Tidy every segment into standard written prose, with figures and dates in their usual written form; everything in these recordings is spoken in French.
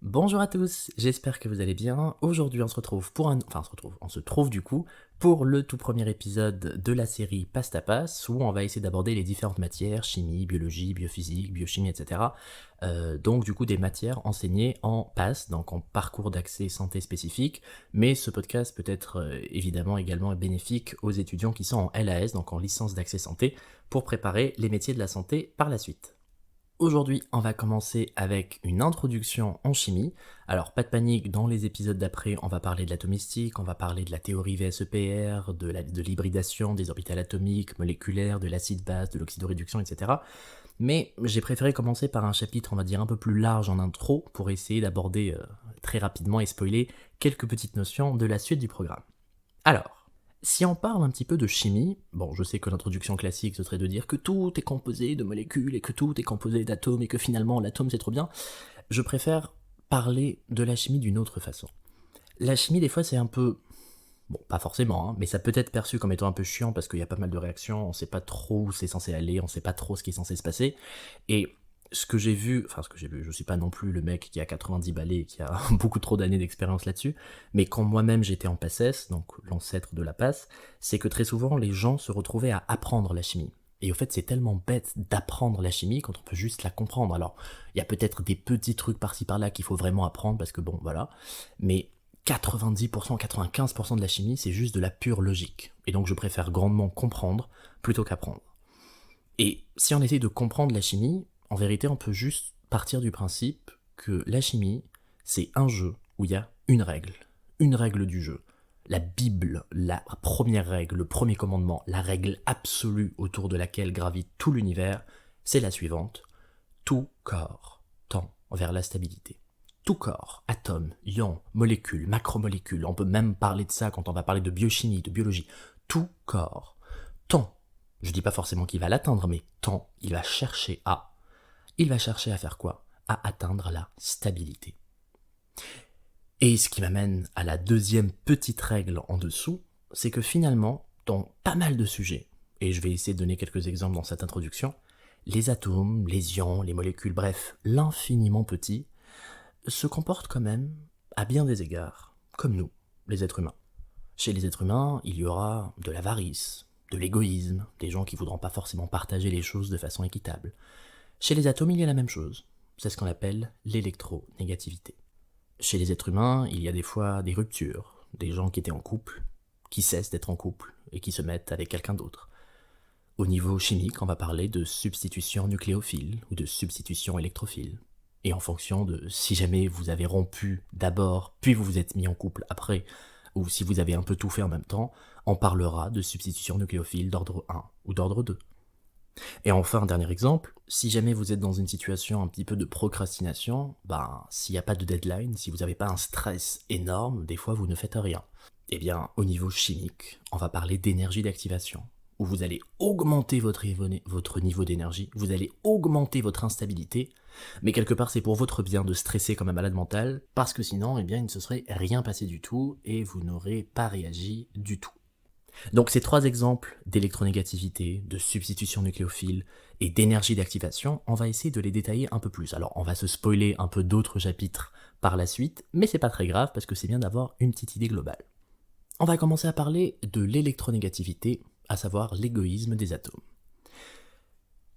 Bonjour à tous, j'espère que vous allez bien. Aujourd'hui on se retrouve on se trouve du coup pour le tout premier épisode de la série Pasta Pass où on va essayer d'aborder les différentes matières, chimie, biologie, biophysique, biochimie, etc. Donc du coup des matières enseignées en PASS, donc en parcours d'accès santé spécifique, mais ce podcast peut être évidemment également bénéfique aux étudiants qui sont en LAS, donc en licence d'accès santé, pour préparer les métiers de la santé par la suite. Aujourd'hui, on va commencer avec une introduction en chimie. Alors, pas de panique, dans les épisodes d'après, on va parler de l'atomistique, on va parler de la théorie VSEPR, de l'hybridation des orbitales atomiques, moléculaires, de l'acide base, de l'oxydoréduction, etc. Mais j'ai préféré commencer par un chapitre, on va dire, un peu plus large en intro, pour essayer d'aborder très rapidement et spoiler quelques petites notions de la suite du programme. Alors, si on parle un petit peu de chimie, bon, je sais que l'introduction classique ce serait de dire que tout est composé de molécules et que tout est composé d'atomes et que finalement l'atome c'est trop bien, je préfère parler de la chimie d'une autre façon. La chimie des fois c'est un peu... Bon, pas forcément, hein, mais ça peut être perçu comme étant un peu chiant parce qu'il y a pas mal de réactions, on sait pas trop où c'est censé aller, on sait pas trop ce qui est censé se passer, et je suis pas non plus le mec qui a 90 balais et qui a beaucoup trop d'années d'expérience là-dessus, mais quand moi-même j'étais en PACES, donc l'ancêtre de la passe, c'est que très souvent les gens se retrouvaient à apprendre la chimie. Et au fait, c'est tellement bête d'apprendre la chimie quand on peut juste la comprendre. Alors, il y a peut-être des petits trucs par-ci par-là qu'il faut vraiment apprendre parce que bon, voilà, mais 90%, 95% de la chimie, c'est juste de la pure logique. Et donc je préfère grandement comprendre plutôt qu'apprendre. Et si on essaie de comprendre la chimie, en vérité, on peut juste partir du principe que la chimie, c'est un jeu où il y a une règle du jeu. La Bible, la première règle, le premier commandement, la règle absolue autour de laquelle gravite tout l'univers, c'est la suivante. Tout corps tend vers la stabilité. Tout corps, atome, ion, molécule, macromolécule, on peut même parler de ça quand on va parler de biochimie, de biologie. Tout corps tend, je dis pas forcément qu'il va l'atteindre, mais tend, il va chercher à faire quoi? À atteindre la stabilité. Et ce qui m'amène à la deuxième petite règle en dessous, c'est que finalement, dans pas mal de sujets, et je vais essayer de donner quelques exemples dans cette introduction, les atomes, les ions, les molécules, bref, l'infiniment petit, se comportent quand même, à bien des égards, comme nous, les êtres humains. Chez les êtres humains, il y aura de l'avarice, de l'égoïsme, des gens qui voudront pas forcément partager les choses de façon équitable. Chez les atomes, il y a la même chose. C'est ce qu'on appelle l'électronégativité. Chez les êtres humains, il y a des fois des ruptures, des gens qui étaient en couple, qui cessent d'être en couple et qui se mettent avec quelqu'un d'autre. Au niveau chimique, on va parler de substitution nucléophile ou de substitution électrophile. Et en fonction de si jamais vous avez rompu d'abord, puis vous vous êtes mis en couple après, ou si vous avez un peu tout fait en même temps, on parlera de substitution nucléophile d'ordre 1 ou d'ordre 2. Et enfin, un dernier exemple, si jamais vous êtes dans une situation un petit peu de procrastination, s'il n'y a pas de deadline, si vous n'avez pas un stress énorme, des fois vous ne faites rien. Eh bien, au niveau chimique, on va parler d'énergie d'activation, où vous allez augmenter votre niveau d'énergie, vous allez augmenter votre instabilité, mais quelque part c'est pour votre bien de stresser comme un malade mental, parce que sinon, eh bien, il ne se serait rien passé du tout, et vous n'aurez pas réagi du tout. Donc ces trois exemples d'électronégativité, de substitution nucléophile et d'énergie d'activation, on va essayer de les détailler un peu plus. Alors on va se spoiler un peu d'autres chapitres par la suite, mais c'est pas très grave parce que c'est bien d'avoir une petite idée globale. On va commencer à parler de l'électronégativité, à savoir l'égoïsme des atomes.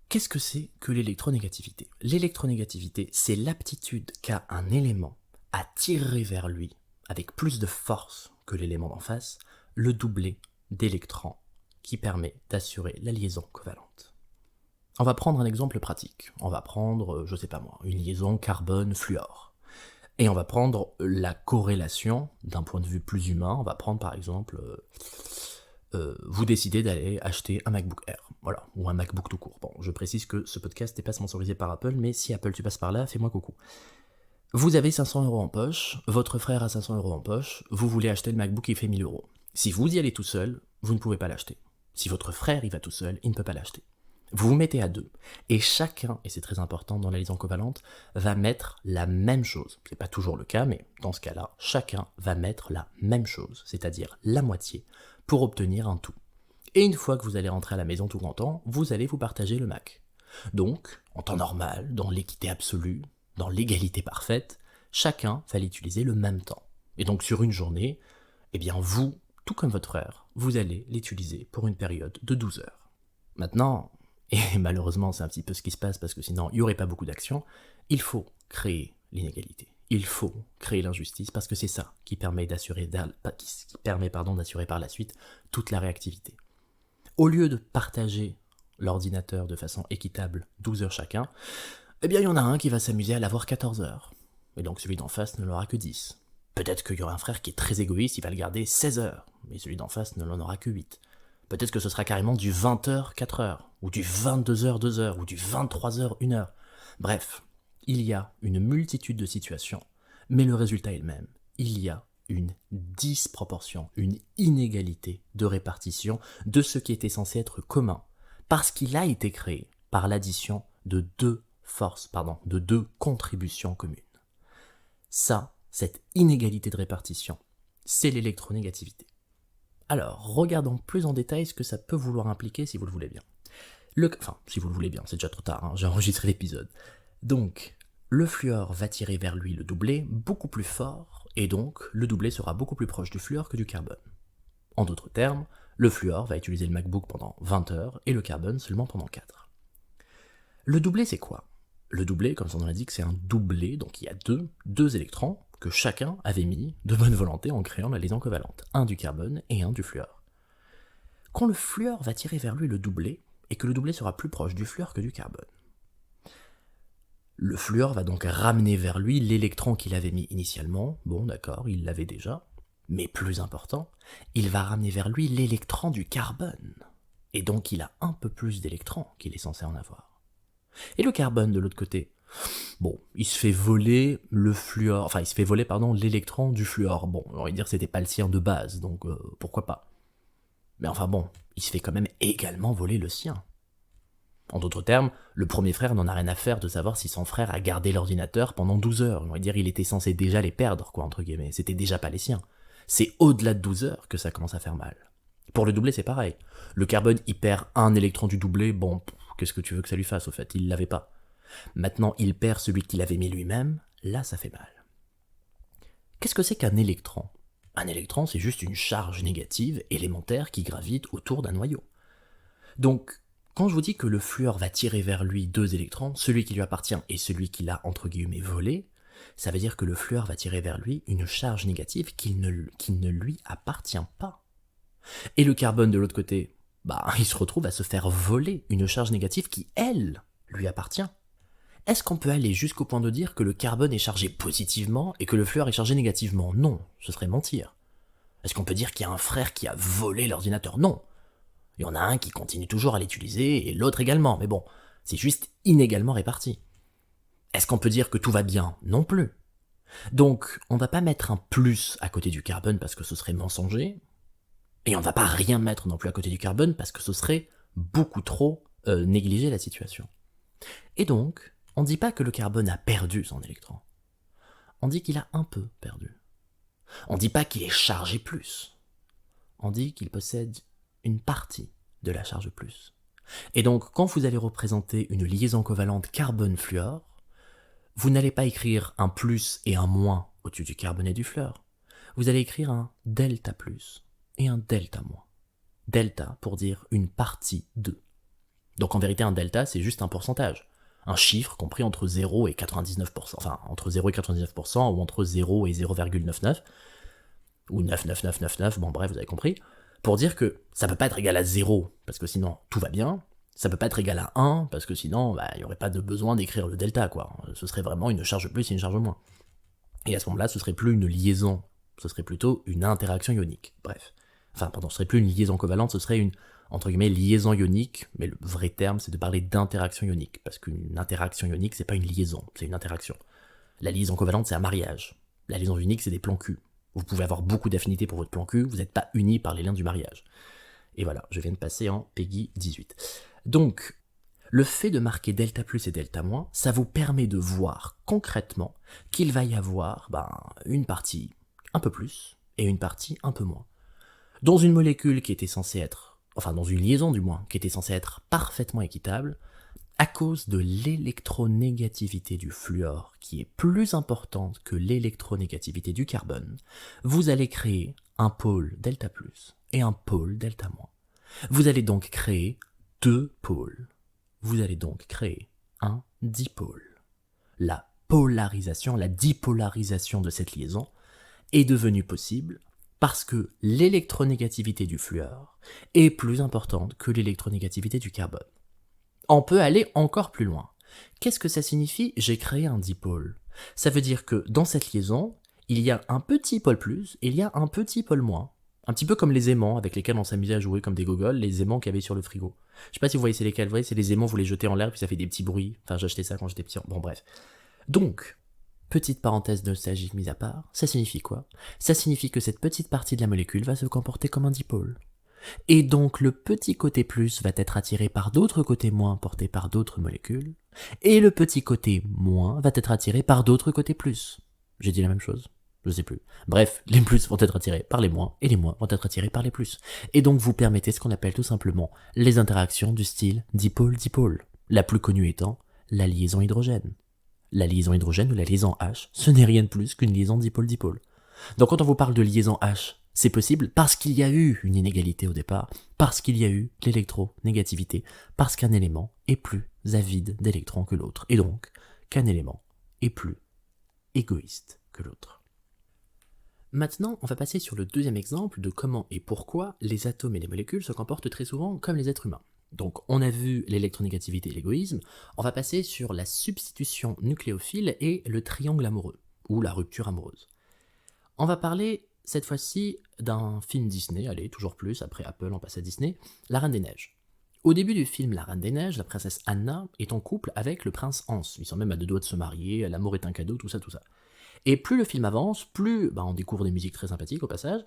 Qu'est-ce que c'est que l'électronégativité? L'électronégativité, c'est l'aptitude qu'a un élément à tirer vers lui, avec plus de force que l'élément d'en face, le doublé d'électrons qui permet d'assurer la liaison covalente. On va prendre un exemple pratique. On va prendre, je sais pas moi, une liaison carbone-fluor. Et on va prendre la corrélation d'un point de vue plus humain. On va prendre par exemple, vous décidez d'aller acheter un MacBook Air, voilà, ou un MacBook tout court. Bon, je précise que ce podcast n'est pas sponsorisé par Apple, mais si Apple tu passes par là, fais-moi coucou. Vous avez 500 euros en poche, votre frère a 500 euros en poche, vous voulez acheter le MacBook qui fait 1000 euros. Si vous y allez tout seul, vous ne pouvez pas l'acheter. Si votre frère y va tout seul, il ne peut pas l'acheter. Vous vous mettez à deux, et chacun, et c'est très important dans la liaison covalente, va mettre la même chose. C'est pas toujours le cas, mais dans ce cas-là, chacun va mettre la même chose, c'est-à-dire la moitié, pour obtenir un tout. Et une fois que vous allez rentrer à la maison tout content, vous allez vous partager le Mac. Donc, en temps normal, dans l'équité absolue, dans l'égalité parfaite, chacun va l'utiliser le même temps. Et donc sur une journée, eh bien vous, tout comme votre frère, vous allez l'utiliser pour une période de 12 heures. Maintenant, et malheureusement c'est un petit peu ce qui se passe parce que sinon il n'y aurait pas beaucoup d'action, il faut créer l'inégalité. Il faut créer l'injustice parce que c'est ça qui permet d'assurer par la suite toute la réactivité. Au lieu de partager l'ordinateur de façon équitable 12 heures chacun, eh bien il y en a un qui va s'amuser à l'avoir 14 heures. Et donc celui d'en face ne l'aura que 10. Peut-être qu'il y aura un frère qui est très égoïste, il va le garder 16 heures, mais celui d'en face ne l'en aura que 8. Peut-être que ce sera carrément du 20h 4 heures, ou du 22h 2 heures, ou du 23h 1 heure. Bref, il y a une multitude de situations, mais le résultat est le même. Il y a une disproportion, une inégalité de répartition de ce qui était censé être commun, parce qu'il a été créé par l'addition de deux contributions communes. Ça, cette inégalité de répartition, c'est l'électronégativité. Alors, regardons plus en détail ce que ça peut vouloir impliquer si vous le voulez bien. Si vous le voulez bien, c'est déjà trop tard, j'ai enregistré l'épisode. Donc, le fluor va tirer vers lui le doublet beaucoup plus fort, et donc le doublet sera beaucoup plus proche du fluor que du carbone. En d'autres termes, le fluor va utiliser le MacBook pendant 20 heures, et le carbone seulement pendant 4. Le doublet, c'est quoi ? Le doublet, comme son nom l'indique, c'est un doublet, donc il y a deux électrons que chacun avait mis de bonne volonté en créant la liaison covalente, un du carbone et un du fluor. Quand le fluor va tirer vers lui le doublet, et que le doublet sera plus proche du fluor que du carbone, le fluor va donc ramener vers lui l'électron qu'il avait mis initialement, bon d'accord, il l'avait déjà, mais plus important, il va ramener vers lui l'électron du carbone, et donc il a un peu plus d'électrons qu'il est censé en avoir. Et le carbone de l'autre côté, bon, il se fait voler l'électron du fluor. Bon, on va dire que c'était pas le sien de base, donc pourquoi pas. Mais enfin bon, il se fait quand même également voler le sien. En d'autres termes, le premier frère n'en a rien à faire de savoir si son frère a gardé l'ordinateur pendant 12 heures. On va dire qu'il était censé déjà les perdre, quoi, entre guillemets. C'était déjà pas les siens. C'est au-delà de 12 heures que ça commence à faire mal. Pour le doublet, c'est pareil. Le carbone, il perd un électron du doublet, bon, qu'est-ce que tu veux que ça lui fasse, au fait, il l'avait pas. Maintenant, il perd celui qu'il avait mis lui-même, là, ça fait mal. Qu'est-ce que c'est qu'un électron ? Un électron, c'est juste une charge négative élémentaire qui gravite autour d'un noyau. Donc, quand je vous dis que le fluor va tirer vers lui deux électrons, celui qui lui appartient et celui qu'il a entre guillemets volé, ça veut dire que le fluor va tirer vers lui une charge négative qui ne lui appartient pas. Et le carbone de l'autre côté, il se retrouve à se faire voler une charge négative qui, elle, lui appartient. Est-ce qu'on peut aller jusqu'au point de dire que le carbone est chargé positivement et que le fluor est chargé négativement ? Non, ce serait mentir. Est-ce qu'on peut dire qu'il y a un frère qui a volé l'ordinateur ? Non. Il y en a un qui continue toujours à l'utiliser et l'autre également, mais bon, c'est juste inégalement réparti. Est-ce qu'on peut dire que tout va bien ? Non plus. Donc, on va pas mettre un plus à côté du carbone parce que ce serait mensonger, et on va pas rien mettre non plus à côté du carbone parce que ce serait beaucoup trop négliger la situation. Et donc, on dit pas que le carbone a perdu son électron. On dit qu'il a un peu perdu. On dit pas qu'il est chargé plus. On dit qu'il possède une partie de la charge plus. Et donc, quand vous allez représenter une liaison covalente carbone-fluor, vous n'allez pas écrire un plus et un moins au-dessus du carbone et du fluor. Vous allez écrire un delta plus et un delta moins. Delta pour dire une partie de. Donc en vérité, un delta, c'est juste un pourcentage. Un chiffre compris entre 0 et 99%, enfin entre 0 et 99%, ou entre 0 et 0,99, ou 99999, bon bref, vous avez compris, pour dire que ça peut pas être égal à 0, parce que sinon tout va bien, ça peut pas être égal à 1, parce que sinon il n'y aurait pas de besoin d'écrire le delta, quoi. Ce serait vraiment une charge plus et une charge moins. Et à ce moment-là, ce serait plus une liaison, ce serait plutôt une interaction ionique, bref. Ce serait plus une liaison covalente, ce serait une, entre guillemets, liaison ionique, mais le vrai terme, c'est de parler d'interaction ionique, parce qu'une interaction ionique, c'est pas une liaison, c'est une interaction. La liaison covalente, c'est un mariage. La liaison ionique, c'est des plans cul. Vous pouvez avoir beaucoup d'affinités pour votre plan cul, vous n'êtes pas unis par les liens du mariage. Et voilà, je viens de passer en Peggy 18. Donc, le fait de marquer delta plus et delta moins, ça vous permet de voir concrètement qu'il va y avoir une partie un peu plus et une partie un peu moins. Dans une molécule qui était censée être, dans une liaison du moins, qui était censée être parfaitement équitable, À cause de l'électronégativité du fluor, qui est plus importante que l'électronégativité du carbone, vous allez créer un pôle delta plus et un pôle delta moins. Vous allez donc créer deux pôles. Vous allez donc créer un dipôle. La polarisation, la dipolarisation de cette liaison est devenue possible parce que l'électronégativité du fluor est plus importante que l'électronégativité du carbone. On peut aller encore plus loin. Qu'est-ce que ça signifie? J'ai créé un dipôle. Ça veut dire que dans cette liaison, il y a un petit pôle plus et il y a un petit pôle moins. Un petit peu comme les aimants avec lesquels on s'amusait à jouer comme des gogoles, les aimants qu'il y avait sur le frigo. Je sais pas si vous voyez c'est lesquels, vous voyez, c'est les aimants, vous les jetez en l'air puis ça fait des petits bruits. Enfin, j'achetais ça quand j'étais petit. Bon, bref. Donc, petite parenthèse nostalgique mise à part, ça signifie quoi? Ça signifie que cette petite partie de la molécule va se comporter comme un dipôle. Et donc le petit côté plus va être attiré par d'autres côtés moins portés par d'autres molécules, et le petit côté moins va être attiré par d'autres côtés plus. J'ai dit la même chose? Je sais plus. Bref, les plus vont être attirés par les moins, et les moins vont être attirés par les plus. Et donc vous permettez ce qu'on appelle tout simplement les interactions du style dipôle-dipôle, la plus connue étant la liaison hydrogène. La liaison hydrogène ou la liaison H, ce n'est rien de plus qu'une liaison dipôle-dipôle. Donc quand on vous parle de liaison H, c'est possible parce qu'il y a eu une inégalité au départ, parce qu'il y a eu l'électronégativité, parce qu'un élément est plus avide d'électrons que l'autre, et donc qu'un élément est plus égoïste que l'autre. Maintenant, on va passer sur le deuxième exemple de comment et pourquoi les atomes et les molécules se comportent très souvent comme les êtres humains. Donc on a vu l'électronégativité et l'égoïsme, on va passer sur la substitution nucléophile et le triangle amoureux, ou la rupture amoureuse. On va parler cette fois-ci d'un film Disney, allez, toujours plus, après Apple on passe à Disney, La Reine des Neiges. Au début du film La Reine des Neiges, la princesse Anna est en couple avec le prince Hans, ils sont même à deux doigts de se marier, l'amour est un cadeau, tout ça. Et plus le film avance, plus on découvre des musiques très sympathiques au passage,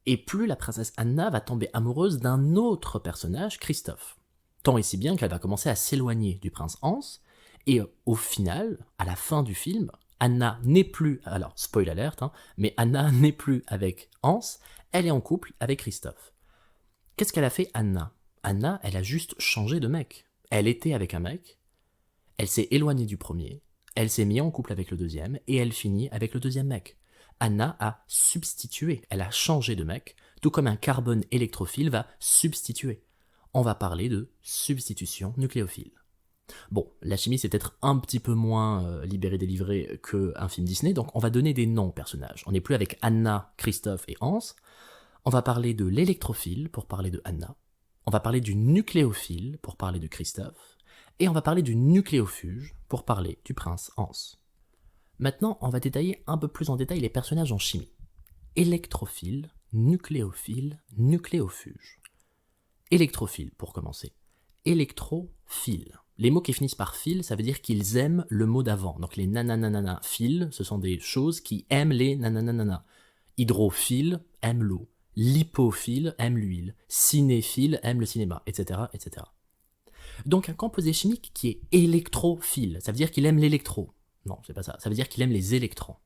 et plus la princesse Anna va tomber amoureuse d'un autre personnage, Christophe. Tant et si bien qu'elle va commencer à s'éloigner du prince Hans, et au final, à la fin du film, Anna n'est plus, alors spoil alert, mais Anna n'est plus avec Hans, elle est en couple avec Christophe. Qu'est-ce qu'elle a fait Anna? Anna, elle a juste changé de mec. Elle était avec un mec, elle s'est éloignée du premier, elle s'est mise en couple avec le deuxième, et elle finit avec le deuxième mec. Anna a substitué, elle a changé de mec, tout comme un carbone électrophile va substituer. On va parler de substitution nucléophile. Bon, la chimie c'est peut-être un petit peu moins libéré-délivré qu'un film Disney, donc on va donner des noms aux personnages. On n'est plus avec Anna, Christophe et Hans. On va parler de l'électrophile pour parler de Anna. On va parler du nucléophile pour parler de Christophe. Et on va parler du nucléofuge pour parler du prince Hans. Maintenant, on va détailler un peu plus en détail les personnages en chimie. Électrophile, nucléophile, nucléofuge. Électrophile pour commencer. Électrophile. Les mots qui finissent par fil, ça veut dire qu'ils aiment le mot d'avant. Donc les nanananana fil, ce sont des choses qui aiment les nanananana. Hydrophile aime l'eau. Lipophile aime l'huile. Cinéphile aime le cinéma, etc., etc. Donc un composé chimique qui est électrophile, ça veut dire qu'il aime l'électro. Non, c'est pas ça. Ça veut dire qu'il aime les électrons.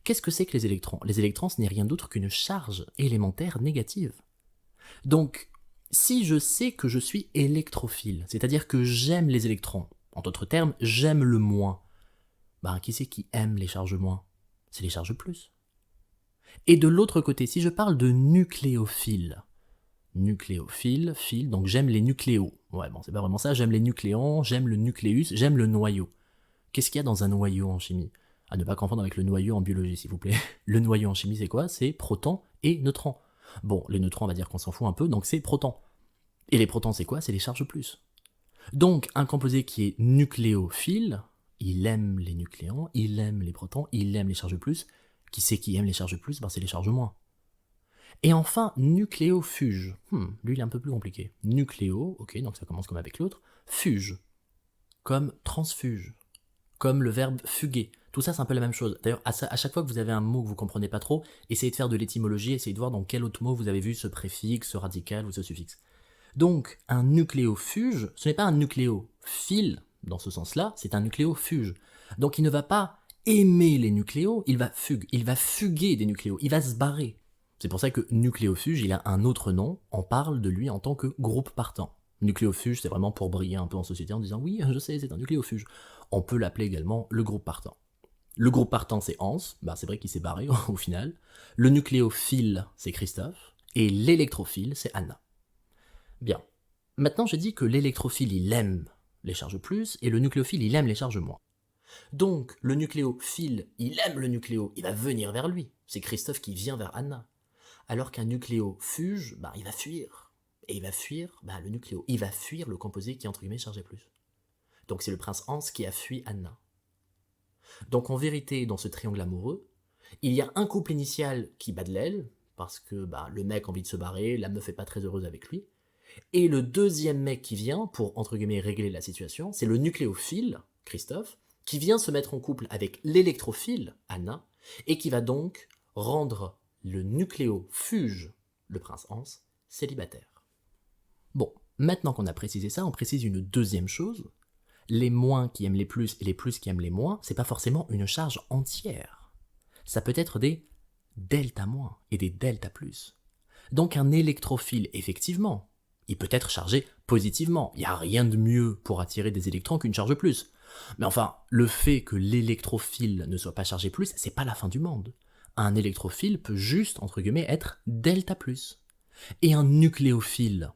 Qu'est-ce que c'est que les électrons? Les électrons, ce n'est rien d'autre qu'une charge élémentaire négative. Donc, si je sais que je suis électrophile, c'est-à-dire que j'aime les électrons, en d'autres termes, j'aime le moins, qui c'est qui aime les charges moins? C'est les charges plus. Et de l'autre côté, si je parle de nucléophile, fil, donc j'aime les nucléos. Ouais, bon, c'est pas vraiment ça, j'aime les nucléons, j'aime le nucléus, j'aime le noyau. Qu'est-ce qu'il y a dans un noyau en chimie? À ne pas confondre avec le noyau en biologie, s'il vous plaît. Le noyau en chimie, c'est quoi? C'est protons et neutrons. Bon, les neutrons, on va dire qu'on s'en fout un peu, donc c'est protons. Et les protons, c'est quoi? C'est les charges plus. Donc, un composé qui est nucléophile, il aime les nucléons, il aime les protons, il aime les charges plus. Qui c'est qui aime les charges plus? C'est les charges moins. Et enfin, nucléofuge. Lui, il est un peu plus compliqué. Nucléo, ok, donc ça commence comme avec l'autre. Fuge, comme transfuge, comme le verbe fuguer. Tout ça, c'est un peu la même chose. D'ailleurs, à chaque fois que vous avez un mot que vous comprenez pas trop, essayez de faire de l'étymologie, essayez de voir dans quel autre mot vous avez vu ce préfixe, ce radical ou ce suffixe. Donc, un nucléofuge, ce n'est pas un nucléophile, dans ce sens-là, c'est un nucléofuge. Donc, il ne va pas aimer les nucléos, il va fuguer des nucléos, il va se barrer. C'est pour ça que nucléofuge, il a un autre nom, on parle de lui en tant que groupe partant. Nucléofuge, c'est vraiment pour briller un peu en société en disant oui, je sais, c'est un nucléofuge. On peut l'appeler également le groupe partant. Le groupe partant, c'est Hans, bah, c'est vrai qu'il s'est barré au final. Le nucléophile, c'est Christophe. Et l'électrophile, c'est Anna. Bien. Maintenant, j'ai dit que l'électrophile, il aime les charges plus, et le nucléophile, il aime les charges moins. Donc, le nucléophile, il aime le nucléo, il va venir vers lui. C'est Christophe qui vient vers Anna. Alors qu'un nucléofuge, bah, il va fuir. Et il va fuir, bah, le nucléo, il va fuir le composé qui est entre guillemets chargé plus. Donc c'est le prince Hans qui a fui Anna. Donc en vérité, dans ce triangle amoureux, il y a un couple initial qui bat de l'aile, parce que bah, le mec a envie de se barrer, la meuf est pas très heureuse avec lui, et le deuxième mec qui vient, pour entre guillemets régler la situation, c'est le nucléophile, Christophe, qui vient se mettre en couple avec l'électrophile, Anna, et qui va donc rendre le nucléofuge, le prince Hans, célibataire. Bon, maintenant qu'on a précisé ça, on précise une deuxième chose. Les moins qui aiment les plus et les plus qui aiment les moins, c'est pas forcément une charge entière. Ça peut être des delta moins et des delta plus. Donc un électrophile, effectivement, il peut être chargé positivement. Il n'y a rien de mieux pour attirer des électrons qu'une charge plus. Mais enfin, le fait que l'électrophile ne soit pas chargé plus, c'est pas la fin du monde. Un électrophile peut juste, entre guillemets, être delta plus. Et un nucléophile,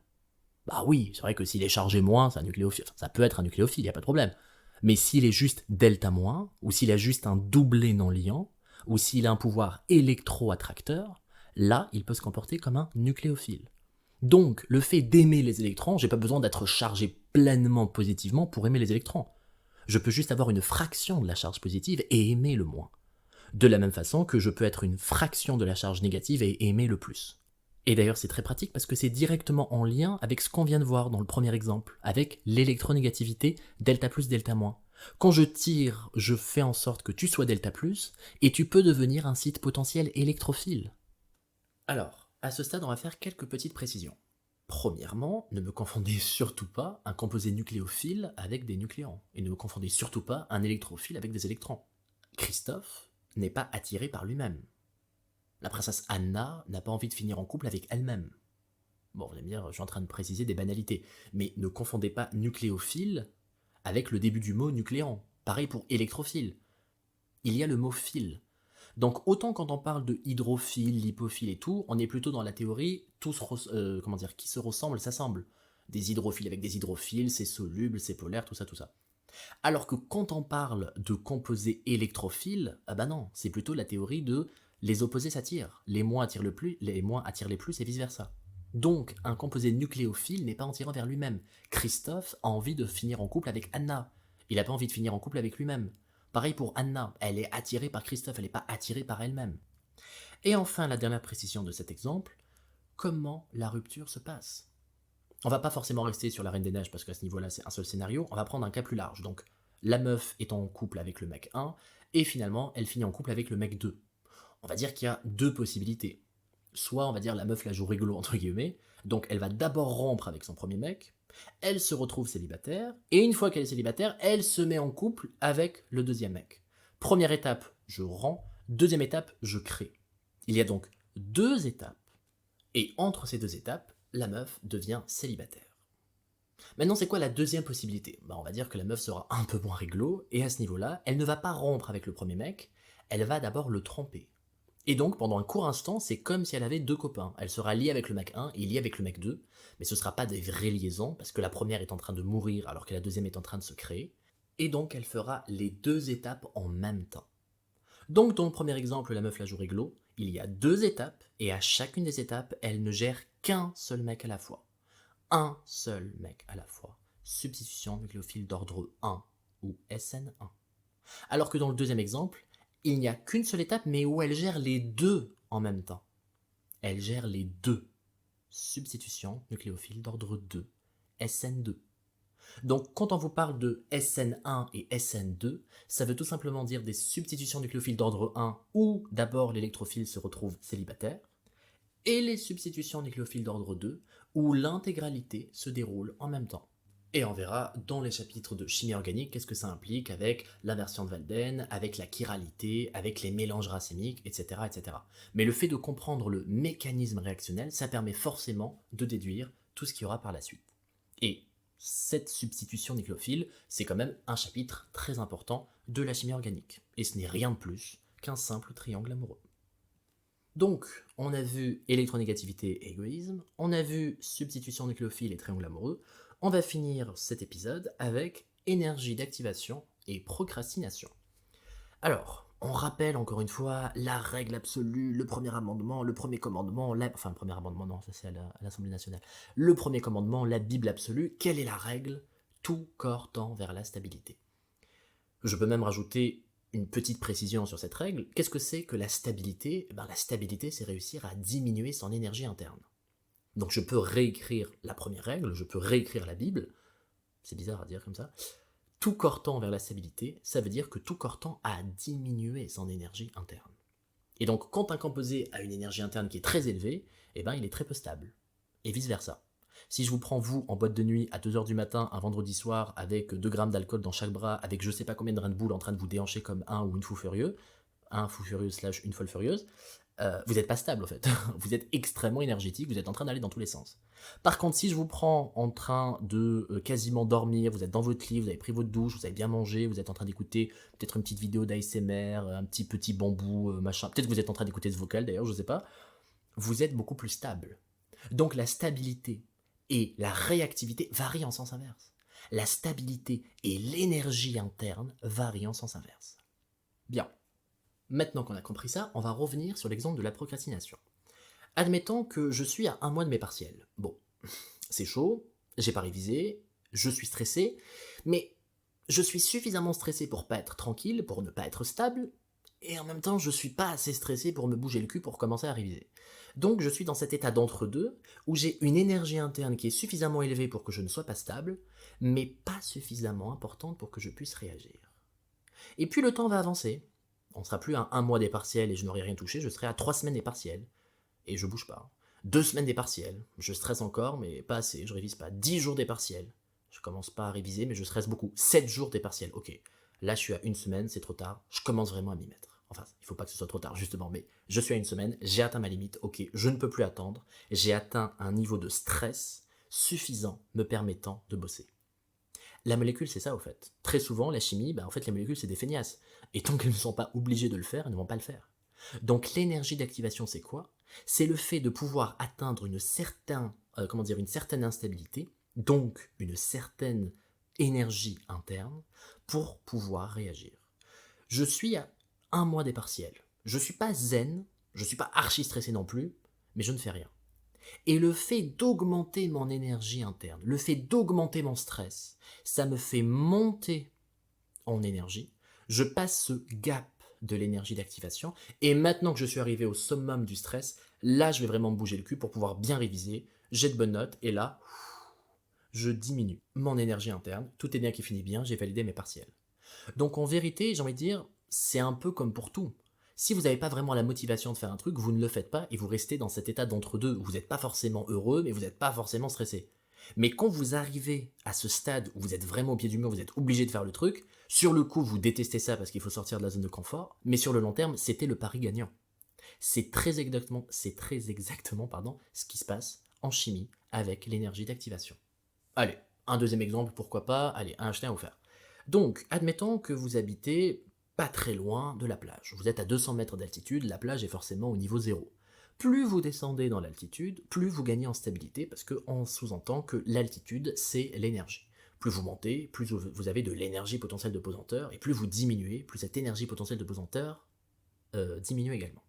bah oui, c'est vrai que s'il est chargé moins, c'est un nucléophile. Enfin, ça peut être un nucléophile, il n'y a pas de problème. Mais s'il est juste delta moins, ou s'il a juste un doublé non liant, ou s'il a un pouvoir électro-attracteur, là, il peut se comporter comme un nucléophile. Donc, le fait d'aimer les électrons, j'ai pas besoin d'être chargé pleinement positivement pour aimer les électrons. Je peux juste avoir une fraction de la charge positive et aimer le moins. De la même façon que je peux être une fraction de la charge négative et aimer le plus. Et d'ailleurs, c'est très pratique parce que c'est directement en lien avec ce qu'on vient de voir dans le premier exemple, avec l'électronégativité delta plus delta moins. Quand je tire, je fais en sorte que tu sois delta plus, et tu peux devenir un site potentiel électrophile. Alors, à ce stade, on va faire quelques petites précisions. Premièrement, ne me confondez surtout pas un composé nucléophile avec des nucléons, et ne me confondez surtout pas un électrophile avec des électrons. Christophe n'est pas attiré par lui-même. La princesse Anna n'a pas envie de finir en couple avec elle-même. Bon, vous allez me dire, je suis en train de préciser des banalités, mais ne confondez pas nucléophile avec le début du mot nucléant. Pareil pour électrophile. Il y a le mot phile. Donc autant quand on parle de hydrophile, lipophile et tout, on est plutôt dans la théorie, qui se ressemble, s'assemble. Des hydrophiles avec des hydrophiles, c'est soluble, c'est polaire, tout ça, tout ça. Alors que quand on parle de composés électrophiles, ah bah non, c'est plutôt la théorie de les opposés s'attirent, les moins attirent le plus, les moins attirent les plus et vice versa. Donc un composé nucléophile n'est pas attirant vers lui-même. Christophe a envie de finir en couple avec Anna. Il n'a pas envie de finir en couple avec lui-même. Pareil pour Anna, elle est attirée par Christophe, elle n'est pas attirée par elle-même. Et enfin, la dernière précision de cet exemple, comment la rupture se passe. On va pas forcément rester sur la Reine des Neiges parce qu'à ce niveau-là c'est un seul scénario, on va prendre un cas plus large. Donc la meuf est en couple avec le mec 1 et finalement elle finit en couple avec le mec 2. On va dire qu'il y a deux possibilités. Soit on va dire la meuf la joue rigolo entre guillemets, donc elle va d'abord rompre avec son premier mec, elle se retrouve célibataire, et une fois qu'elle est célibataire, elle se met en couple avec le deuxième mec. Première étape, je romps, deuxième étape, je crée. Il y a donc deux étapes, et entre ces deux étapes, la meuf devient célibataire. Maintenant, c'est quoi la deuxième possibilité? On va dire que la meuf sera un peu moins réglo, et à ce niveau-là, elle ne va pas rompre avec le premier mec, elle va d'abord le tromper. Et donc, pendant un court instant, c'est comme si elle avait deux copains. Elle sera liée avec le mec 1 et liée avec le mec 2, mais ce ne sera pas des vraies liaisons, parce que la première est en train de mourir alors que la deuxième est en train de se créer, et donc elle fera les deux étapes en même temps. Donc, dans le premier exemple, la meuf la joue réglo, il y a deux étapes, et à chacune des étapes, elle ne gère qu'un seul mec à la fois. Un seul mec à la fois. Substitution nucléophile d'ordre 1, ou SN1. Alors que dans le deuxième exemple, il n'y a qu'une seule étape, mais où elle gère les deux en même temps. Elle gère les deux. Substitution nucléophile d'ordre 2, SN2. Donc quand on vous parle de SN1 et SN2, ça veut tout simplement dire des substitutions nucléophiles d'ordre 1 où d'abord l'électrophile se retrouve célibataire, et les substitutions nucléophiles d'ordre 2 où l'intégralité se déroule en même temps. Et on verra dans les chapitres de chimie organique qu'est-ce que ça implique avec l'inversion de Walden, avec la chiralité, avec les mélanges racémiques, etc., etc. Mais le fait de comprendre le mécanisme réactionnel, ça permet forcément de déduire tout ce qu'il y aura par la suite. Et cette substitution nucléophile, c'est quand même un chapitre très important de la chimie organique. Et ce n'est rien de plus qu'un simple triangle amoureux. Donc, on a vu électronégativité et égoïsme, on a vu substitution nucléophile et triangle amoureux, on va finir cet épisode avec énergie d'activation et procrastination. Alors, on rappelle encore une fois la règle absolue, le premier amendement, le premier commandement, enfin le premier amendement, non, ça c'est à l'Assemblée nationale. Le premier commandement, la Bible absolue, quelle est la règle? Tout corps tend vers la stabilité. Je peux même rajouter une petite précision sur cette règle. Qu'est-ce que c'est que la stabilité? La stabilité, c'est réussir à diminuer son énergie interne. Donc je peux réécrire la première règle, je peux réécrire la Bible, c'est bizarre à dire comme ça. Tout corps tend vers la stabilité, ça veut dire que tout corps tend à diminuer son énergie interne. Et donc quand un composé a une énergie interne qui est très élevée, il est très peu stable. Et vice versa. Si je vous prends vous en boîte de nuit à 2h du matin un vendredi soir avec 2 grammes d'alcool dans chaque bras, avec je sais pas combien de Red Bull en train de vous déhancher comme un ou une fou furieux, un fou furieux / une folle furieuse, vous n'êtes pas stable en fait. Vous êtes extrêmement énergétique, vous êtes en train d'aller dans tous les sens. Par contre, si je vous prends en train de quasiment dormir, vous êtes dans votre lit, vous avez pris votre douche, vous avez bien mangé, vous êtes en train d'écouter peut-être une petite vidéo d'ASMR, un petit bambou, machin, peut-être que vous êtes en train d'écouter ce vocal d'ailleurs, je sais pas, vous êtes beaucoup plus stable. Donc la stabilité et la réactivité varient en sens inverse. La stabilité et l'énergie interne varient en sens inverse. Bien. Maintenant qu'on a compris ça, on va revenir sur l'exemple de la procrastination. Admettons que je suis à 1 mois de mes partiels. Bon, c'est chaud, j'ai pas révisé, je suis stressé, mais je suis suffisamment stressé pour pas être tranquille, pour ne pas être stable, et en même temps je suis pas assez stressé pour me bouger le cul pour commencer à réviser. Donc je suis dans cet état d'entre-deux, où j'ai une énergie interne qui est suffisamment élevée pour que je ne sois pas stable, mais pas suffisamment importante pour que je puisse réagir. Et puis le temps va avancer, on sera plus à 1 mois des partiels et je n'aurai rien touché, je serai à 3 semaines des partiels, et je bouge pas. 2 semaines des partiels, je stresse encore, mais pas assez, je révise pas. 10 jours des partiels, je commence pas à réviser, mais je stresse beaucoup. 7 jours des partiels, ok. Là, je suis à 1 semaine, c'est trop tard, je commence vraiment à m'y mettre. Enfin, il faut pas que ce soit trop tard, justement, mais je suis à 1 semaine, j'ai atteint ma limite, ok, je ne peux plus attendre, j'ai atteint un niveau de stress suffisant me permettant de bosser. La molécule, c'est ça, au fait. Très souvent, la chimie, en fait, les molécules, c'est des feignasses. Et tant qu'elles ne sont pas obligées de le faire, elles ne vont pas le faire. Donc l'énergie d'activation, c'est quoi? C'est le fait de pouvoir atteindre une certaine instabilité, donc une certaine énergie interne, pour pouvoir réagir. Je suis à 1 mois des partiels. Je ne suis pas zen, je ne suis pas archi stressé non plus, mais je ne fais rien. Et le fait d'augmenter mon énergie interne, le fait d'augmenter mon stress, ça me fait monter en énergie. Je passe ce gap de l'énergie d'activation, et maintenant que je suis arrivé au summum du stress, là je vais vraiment me bouger le cul pour pouvoir bien réviser, j'ai de bonnes notes, et là, je diminue mon énergie interne, tout est bien qui finit bien, j'ai validé mes partiels. Donc en vérité, j'ai envie de dire, c'est un peu comme pour tout. Si vous n'avez pas vraiment la motivation de faire un truc, vous ne le faites pas et vous restez dans cet état d'entre-deux où vous n'êtes pas forcément heureux, mais vous n'êtes pas forcément stressé. Mais quand vous arrivez à ce stade où vous êtes vraiment au pied du mur, vous êtes obligé de faire le truc, sur le coup, vous détestez ça parce qu'il faut sortir de la zone de confort, mais sur le long terme, c'était le pari gagnant. C'est très exactement, ce qui se passe en chimie avec l'énergie d'activation. Allez, un deuxième exemple, pourquoi pas, allez, Einstein à vous faire. Donc, admettons que vous habitez pas très loin de la plage. Vous êtes à 200 mètres d'altitude, la plage est forcément au niveau 0. Plus vous descendez dans l'altitude, plus vous gagnez en stabilité, parce qu'on sous-entend que l'altitude, c'est l'énergie. Plus vous montez, plus vous avez de l'énergie potentielle de pesanteur, et plus vous diminuez, plus cette énergie potentielle de pesanteur diminue également.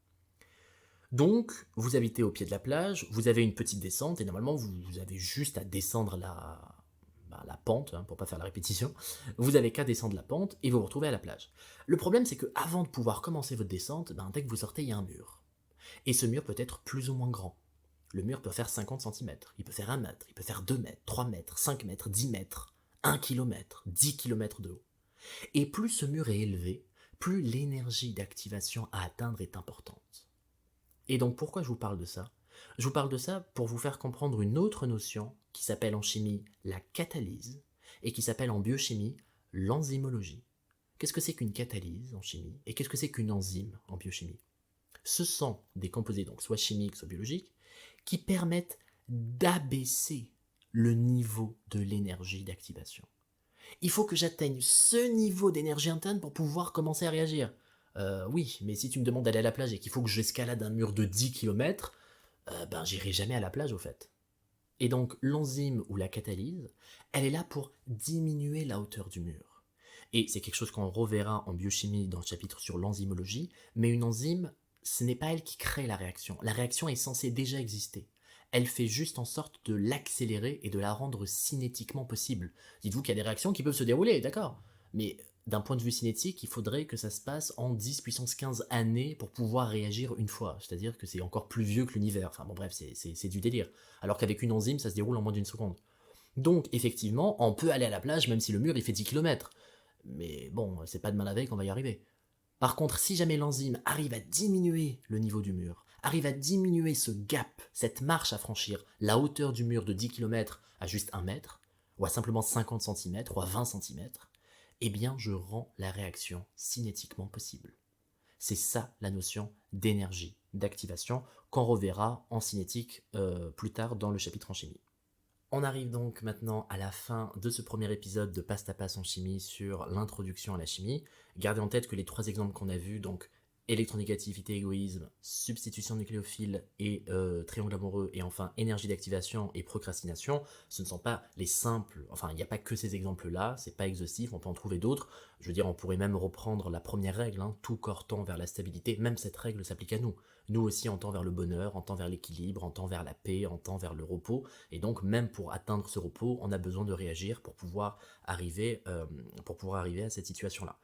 Donc, vous habitez au pied de la plage, vous avez une petite descente, et normalement, vous avez juste à descendre la pente, pour pas faire la répétition, vous avez qu'à descendre la pente, et vous vous retrouvez à la plage. Le problème, c'est que avant de pouvoir commencer votre descente, dès que vous sortez, il y a un mur. Et ce mur peut être plus ou moins grand. Le mur peut faire 50 cm, il peut faire 1 mètre, il peut faire 2 mètres, 3 mètres, 5 mètres, 10 mètres, 1 km, 10 km de haut. Et plus ce mur est élevé, plus l'énergie d'activation à atteindre est importante. Et donc pourquoi je vous parle de ça? Je vous parle de ça pour vous faire comprendre une autre notion qui s'appelle en chimie la catalyse et qui s'appelle en biochimie l'enzymologie. Qu'est-ce que c'est qu'une catalyse en chimie et qu'est-ce que c'est qu'une enzyme en biochimie? Ce sont des composés, donc soit chimiques, soit biologiques, qui permettent d'abaisser le niveau de l'énergie d'activation. Il faut que j'atteigne ce niveau d'énergie interne pour pouvoir commencer à réagir. Oui, mais si tu me demandes d'aller à la plage et qu'il faut que j'escalade un mur de 10 km, ben j'irai jamais à la plage au fait. Et donc l'enzyme ou la catalyse, elle est là pour diminuer la hauteur du mur. Et c'est quelque chose qu'on reverra en biochimie dans le chapitre sur l'enzymologie, mais une enzyme, ce n'est pas elle qui crée la réaction. La réaction est censée déjà exister. Elle fait juste en sorte de l'accélérer et de la rendre cinétiquement possible. Dites-vous qu'il y a des réactions qui peuvent se dérouler, d'accord. Mais d'un point de vue cinétique, il faudrait que ça se passe en 10 puissance 15 années pour pouvoir réagir une fois. C'est-à-dire que c'est encore plus vieux que l'univers. Enfin bon bref, c'est du délire. Alors qu'avec une enzyme, ça se déroule en moins d'une seconde. Donc effectivement, on peut aller à la plage même si le mur il fait 10 km. Mais bon, c'est pas demain la veille qu'on va y arriver. Par contre, si jamais l'enzyme arrive à diminuer le niveau du mur, arrive à diminuer ce gap, cette marche à franchir, la hauteur du mur de 10 km à juste 1 mètre, ou à simplement 50 cm, ou à 20 cm, eh bien je rends la réaction cinétiquement possible. C'est ça la notion d'énergie, d'activation, qu'on reverra en cinétique plus tard dans le chapitre en chimie. On arrive donc maintenant à la fin de ce premier épisode de Passe à Passe en chimie sur l'introduction à la chimie. Gardez en tête que les trois exemples qu'on a vus, donc électronégativité, égoïsme, substitution nucléophile et triangle amoureux, et enfin énergie d'activation et procrastination, ce ne sont pas les simples, enfin il n'y a pas que ces exemples-là, c'est pas exhaustif, on peut en trouver d'autres. Je veux dire, on pourrait même reprendre la première règle, hein, tout corps tend vers la stabilité, même cette règle s'applique à nous. Nous aussi on tend vers le bonheur, on tend vers l'équilibre, on tend vers la paix, on tend vers le repos, et donc même pour atteindre ce repos, on a besoin de réagir pour pouvoir arriver à cette situation-là.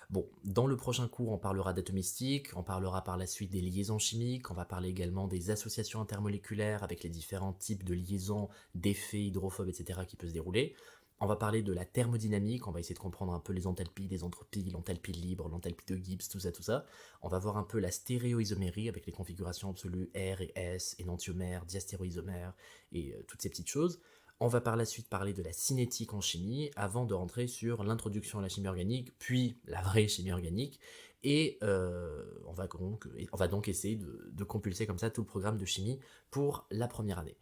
Bon, dans le prochain cours, on parlera d'atomistique, on parlera par la suite des liaisons chimiques, on va parler également des associations intermoléculaires avec les différents types de liaisons, d'effets hydrophobes, etc. qui peuvent se dérouler. On va parler de la thermodynamique, on va essayer de comprendre un peu les enthalpies, les entropies, l'enthalpie libre, l'enthalpie de Gibbs, tout ça, tout ça. On va voir un peu la stéréoisomérie avec les configurations absolues R et S, énantiomère, diastéréoisomère et toutes ces petites choses. On va par la suite parler de la cinétique en chimie, avant de rentrer sur l'introduction à la chimie organique, puis la vraie chimie organique, et on va donc essayer de compulser comme ça tout le programme de chimie pour la première année.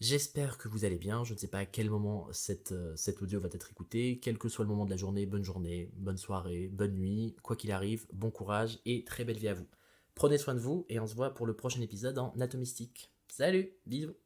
J'espère que vous allez bien, je ne sais pas à quel moment cet audio va être écouté, quel que soit le moment de la journée, bonne soirée, bonne nuit, quoi qu'il arrive, bon courage et très belle vie à vous. Prenez soin de vous et on se voit pour le prochain épisode en Atomistique. Salut, bisous.